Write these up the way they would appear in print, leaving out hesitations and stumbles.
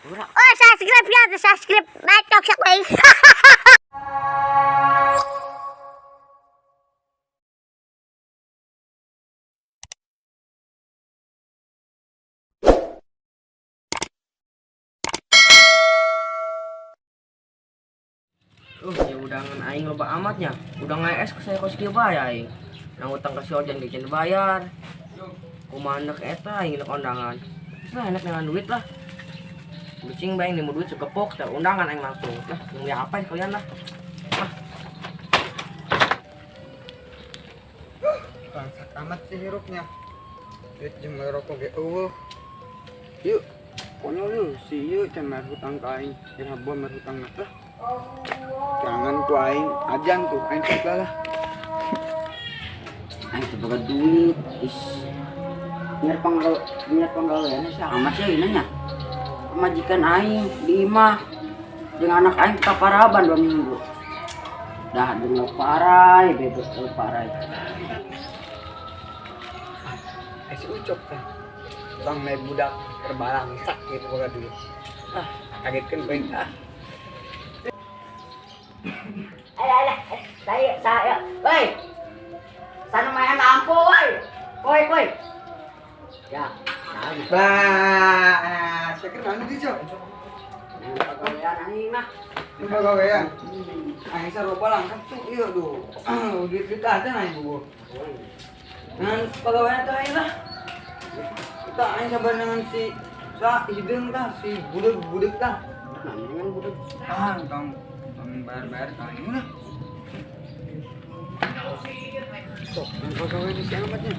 Oh, subscribe ya, subscribe. Bacok siya ko eh. Ya udangan aing loba amatnya. Udah nge-es saya kos kieu bae aing. Nang utang ka si Ojan bikin bayar. Kumaha ke eta aing le kondangan. Nah, enak dengan duit lah. Bicing bae nemu duit sekepok teh undangan aing langsung. Lah, nunggu apa ya kalian lah. Bangsat amat sih hirupnya. Duit jeung rokok ge eueuh. Yuk, konyol lu si ieu can mer hutang ka aing. Jeung habon mer hutang na lah. Jangan ku aing ajan tuh aing segala. Aing teu boga duit. Niat panggawean sih amat sih inanya. Majikan aing di imah jeung anak aing kaparaban 2 minggu. Dah jeung parai bebas parai. Si ucok teh. Bang naik budak terbalang sak gitu boga duit. Kagetkeun bae Alah, saya. Woi. Sana main lampu, woi. Woi. Ya, Bah, sakit mana di cok? pagawean aing mah. Pagawean. Aing saroba langkap tuh ieu tuh. Duit kita teh aing bu. Ngan pagawean teh aing lah. Kita aing sabar dengan si hideung tah, si budeg tah. Dengan budak. Tong bayar ka aing lah. Sok, pagawean di siapa amatnya?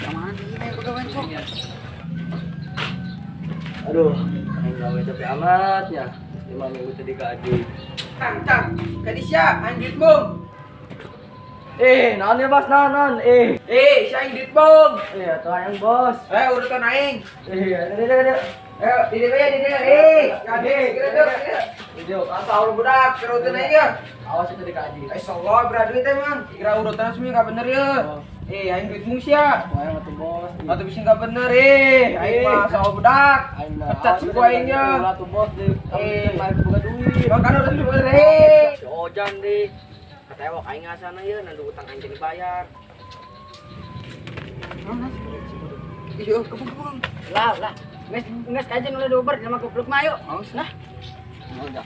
Kemana sih aing pagawean sok? Aduh, aing gawe tapi amat ya. 5 minggu tadi gaji. Tang, kadisya, aing duit bom. Naon ya bos, naon. Si aing duit bom. Iya, tuh yang bos. Urutan aing. Ada. Ayo, di dia. Video, Asal budak, urutan aing ya. awas itu dikaji. Insyaallah berat duit emang. Kira urutan resmi enggak bener ya. Aing duitmu sia. Wah, tuh bos. Atuh bisa enggak bener aing mah asal budak. Pecat si aingnya. Tuh bos di main buka duit. Makanya udah bener Si Ojan deh. Katewok aing ngasana ye nanti utang aing dibayar. Iya, kebun. Lah. Nges kajen oleh dober sama kupluk mayo. Aus Nah. Udah.